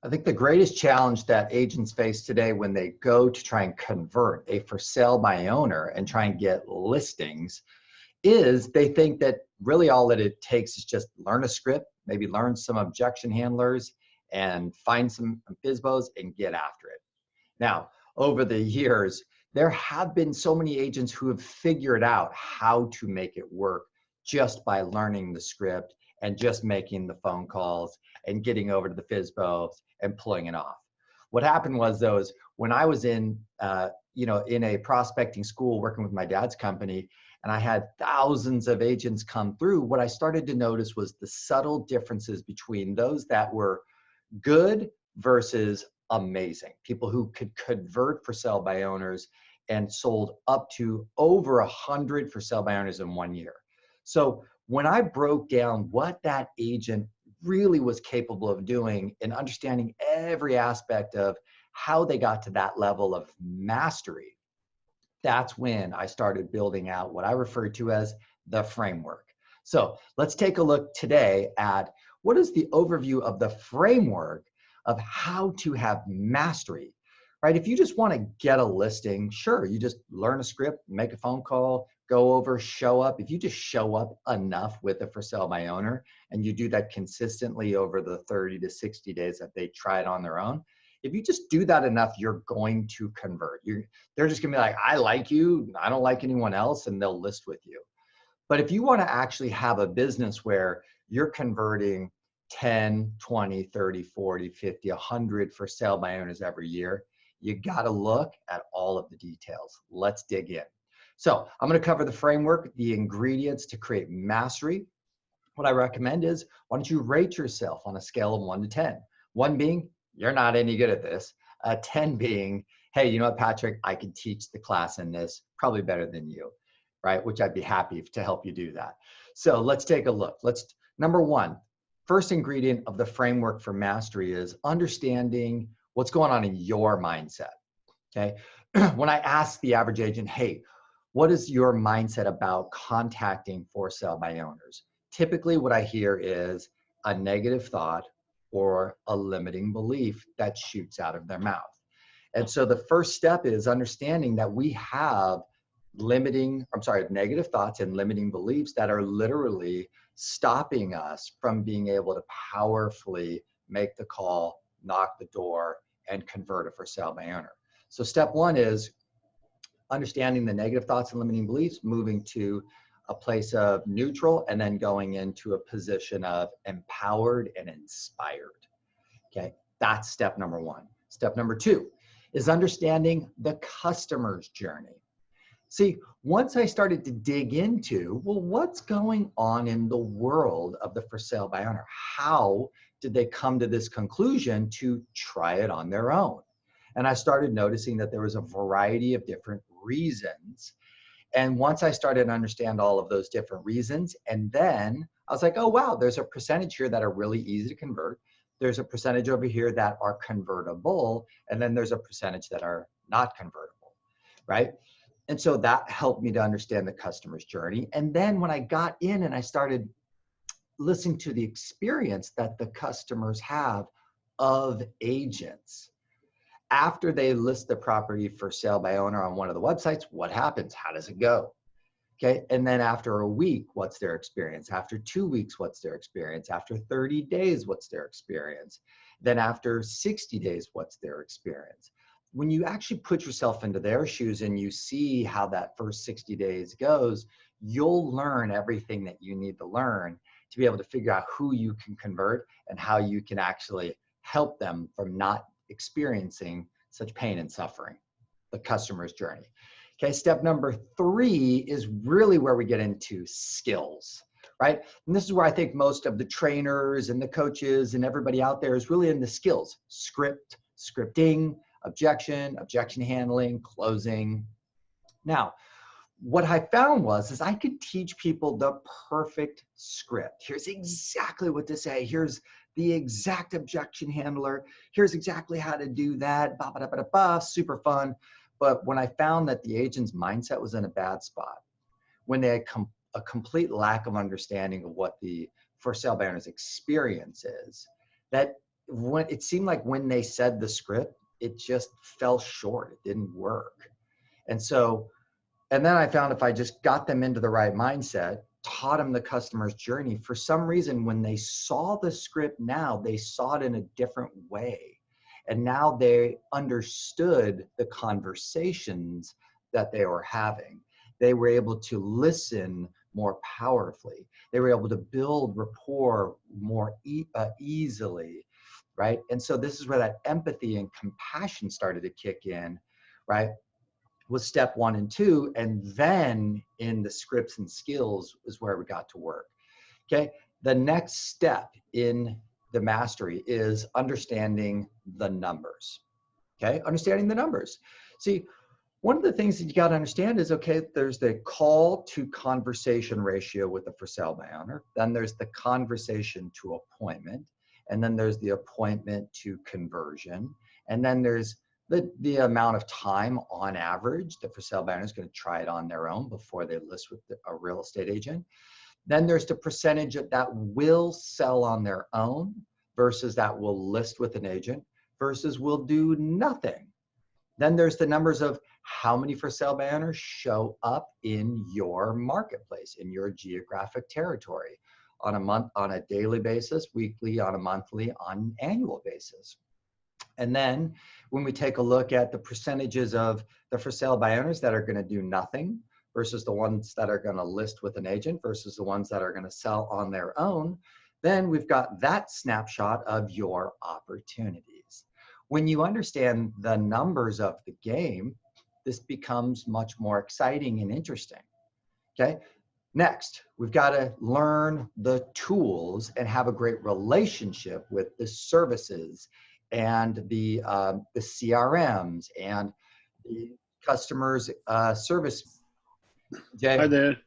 I think the greatest challenge that agents face today when they go to try and convert a for sale by owner and try and get listings is they think that really all that it takes is just learn a script, maybe learn some objection handlers and find some FSBOs and get after it. Now, over the years, there have been so many agents who have figured out how to make it work just by learning the script and just making the phone calls and getting over to the FSBOs and pulling it off. What happened was though, is when I was in a prospecting school working with my dad's company, and I had thousands of agents come through, what I started to notice was the subtle differences between those that were good versus amazing. People who could convert for sale by owners and sold up to over 100 for sale by owners in 1 year. So when I broke down what that agent really was capable of doing and understanding every aspect of how they got to that level of mastery, that's when I started building out what I refer to as the framework. So let's take a look today at what is the overview of the framework of how to have mastery, right? If you just want to get a listing, sure, you just learn a script, make a phone call, go over, show up. If you just show up enough with a for sale by owner and you do that consistently over the 30 to 60 days that they try it on their own, if you just do that enough, you're going to convert. They're just gonna be like, I like you, I don't like anyone else, and they'll list with you. But if you wanna actually have a business where you're converting 10, 20, 30, 40, 50, 100 for sale by owners every year, you gotta look at all of the details. Let's dig in. So I'm gonna cover the framework, the ingredients to create mastery. What I recommend is, why don't you rate yourself on a scale of 1 to 10? 1 being, you're not any good at this. 10 being, hey, you know what, Patrick, I could teach the class in this probably better than you, right? Which I'd be happy to help you do that. So let's take a look. Number one, first ingredient of the framework for mastery is understanding what's going on in your mindset, okay? When I ask the average agent, hey, what is your mindset about contacting for sale by owners? Typically what I hear is a negative thought or a limiting belief that shoots out of their mouth. And so the first step is understanding that we have negative thoughts and limiting beliefs that are literally stopping us from being able to powerfully make the call, knock the door, and convert a for sale by owner. So step one is understanding the negative thoughts and limiting beliefs, moving to a place of neutral, and then going into a position of empowered and inspired. Okay, that's step number one. Step number two is understanding the customer's journey. See, once I started to dig into, well, what's going on in the world of the for sale by owner? How did they come to this conclusion to try it on their own? And I started noticing that there was a variety of different reasons. And once I started to understand all of those different reasons, and then I was like, oh, wow, there's a percentage here that are really easy to convert. There's a percentage over here that are convertible. And then there's a percentage that are not convertible, right? And so that helped me to understand the customer's journey. And then when I got in and I started listening to the experience that the customers have of agents, after they list the property for sale by owner on one of the websites, what happens? How does it go? Okay, and then after a week, what's their experience? After 2 weeks, what's their experience? After 30 days, what's their experience? Then after 60 days, what's their experience? When you actually put yourself into their shoes and you see how that first 60 days goes, you'll learn everything that you need to learn to be able to figure out who you can convert and how you can actually help them from not experiencing such pain and suffering, the customer's journey. Okay, step number 3 is really where we get into skills, right? And this is where I think most of the trainers and the coaches and everybody out there is really in the skills: scripting, objection handling, closing. Now, what I found is I could teach people the perfect script. Here's exactly what to say. Here's the exact objection handler. Here's exactly how to do that. Bah, bah, bah, bah, bah, super fun. But when I found that the agent's mindset was in a bad spot, when they had a complete lack of understanding of what the for sale by owner's experience is, that when it seemed like when they said the script, it just fell short. It didn't work. And so, and then I found if I just got them into the right mindset, taught them the customer's journey, for some reason, when they saw the script now, they saw it in a different way. And now they understood the conversations that they were having. They were able to listen more powerfully. They were able to build rapport more easily, right? And so this is where that empathy and compassion started to kick in, right? Was step 1 and 2. And then in the scripts and skills is where we got to work. Okay. The next step in the mastery is understanding the numbers. Okay. Understanding the numbers. See, one of the things that you got to understand is, okay, there's the call to conversation ratio with the for sale by owner. Then there's the conversation to appointment. And then there's the appointment to conversion. And then there's the amount of time on average the for sale by owner is going to try it on their own before they list with a real estate agent. Then there's the percentage that will sell on their own versus that will list with an agent versus will do nothing. Then there's the numbers of how many for sale by owners show up in your marketplace, in your geographic territory on a month, on a daily basis, weekly, on a monthly, on an annual basis. And then when we take a look at the percentages of the for sale by owners that are going to do nothing versus the ones that are going to list with an agent versus the ones that are going to sell on their own, then we've got that snapshot of your opportunities. When you understand the numbers of the game, this becomes much more exciting and interesting. Okay. Next, we've got to learn the tools and have a great relationship with the services and the CRMs and the customers service. Okay. Hi there.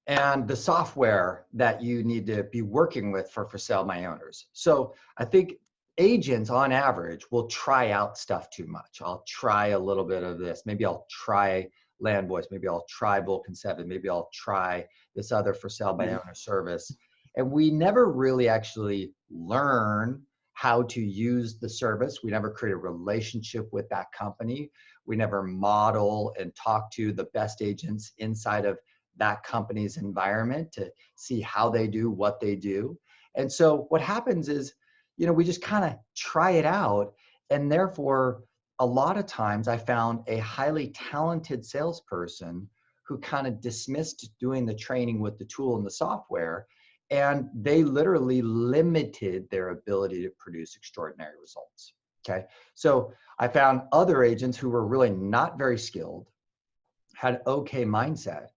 And the software that you need to be working with for sale by owners. So I think agents on average will try out stuff too much. I'll try a little bit of this. Maybe I'll try Land Voice. Maybe I'll try Vulcan 7. Maybe I'll try this other for sale by owner service. And we never really actually learn how to use the service. We never create a relationship with that company. We never model and talk to the best agents inside of that company's environment to see how they do what they do. And so what happens is, you know, we just kind of try it out. And therefore, a lot of times I found a highly talented salesperson who kind of dismissed doing the training with the tool and the software, and they literally limited their ability to produce extraordinary results. Okay. So I found other agents who were really not very skilled, had okay mindset,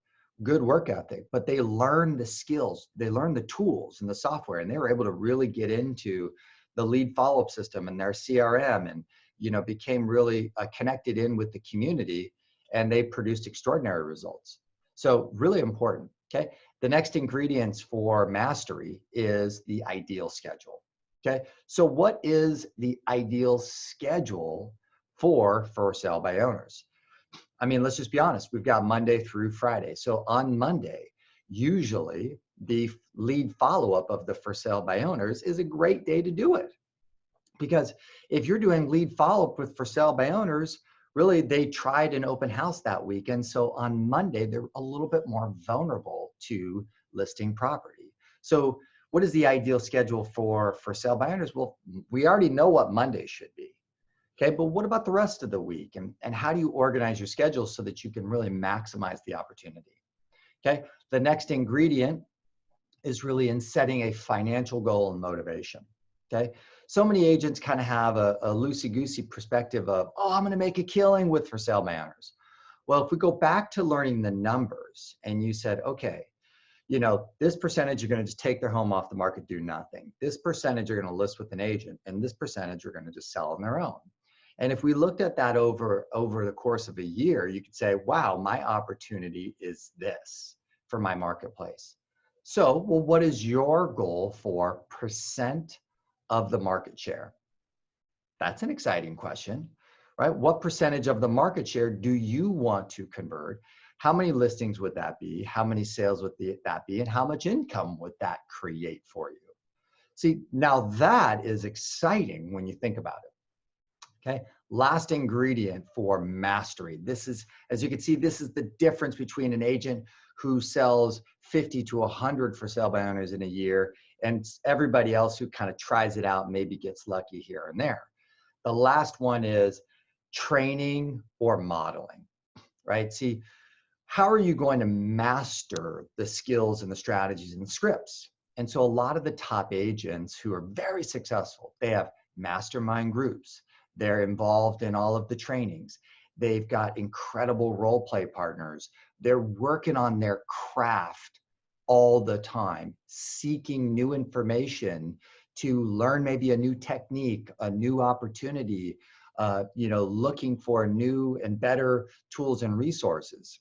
good work ethic, but they learned the skills, they learned the tools and the software, and they were able to really get into the lead follow-up system and their CRM, and, you know, became really connected in with the community, and they produced extraordinary results. So really important. Okay. The next ingredients for mastery is the ideal schedule. Okay. So what is the ideal schedule for sale by owners? I mean, let's just be honest. We've got Monday through Friday. So on Monday, usually the lead follow-up of the for sale by owners is a great day to do it. Because if you're doing lead follow-up with for sale by owners, really they tried an open house that week. And so on Monday, they're a little bit more vulnerable to listing property. So what is the ideal schedule for sale by owners? Well, we already know what Monday should be. Okay, but what about the rest of the week? And how do you organize your schedule so that you can really maximize the opportunity? Okay, the next ingredient is really in setting a financial goal and motivation. Okay, so many agents kind of have a loosey-goosey perspective of, oh, I'm going to make a killing with for sale by owners. Well, if we go back to learning the numbers and you said, okay, you know, this percentage you're going to just take their home off the market, do nothing. This percentage you're going to list with an agent, and this percentage are going to just sell on their own. And if we looked at that over the course of a year, you could say, wow, my opportunity is this for my marketplace. So, well, what is your goal for percent of the market share? That's an exciting question, right? What percentage of the market share do you want to convert? How many listings would that be? How many sales would that be? And how much income would that create for you? See, now that is exciting when you think about it. Okay. Last ingredient for mastery. This is, as you can see, this is the difference between an agent who sells 50 to 100 for sale by owners in a year and everybody else who kind of tries it out and maybe gets lucky here and there. The last one is training or modeling, right? See, how are you going to master the skills and the strategies and the scripts? And so a lot of the top agents who are very successful, they have mastermind groups. They're involved in all of the trainings. They've got incredible role play partners. They're working on their craft all the time, seeking new information to learn maybe a new technique, a new opportunity, looking for new and better tools and resources.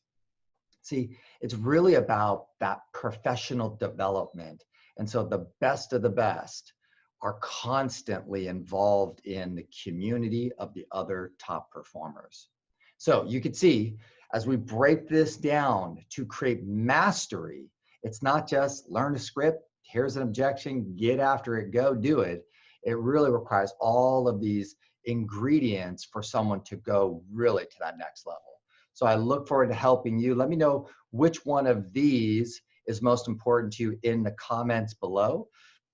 See, it's really about that professional development. And so the best of the best are constantly involved in the community of the other top performers. So you can see as we break this down to create mastery, it's not just learn a script, here's an objection, get after it, go do it. It really requires all of these ingredients for someone to go really to that next level. So I look forward to helping you. Let me know which one of these is most important to you in the comments below,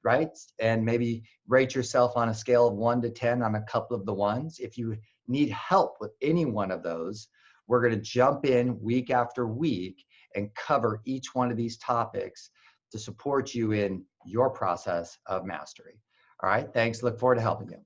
right? And maybe rate yourself on a scale of 1 to 10 on a couple of the ones. If you need help with any one of those, we're going to jump in week after week and cover each one of these topics to support you in your process of mastery. All right, thanks. Look forward to helping you.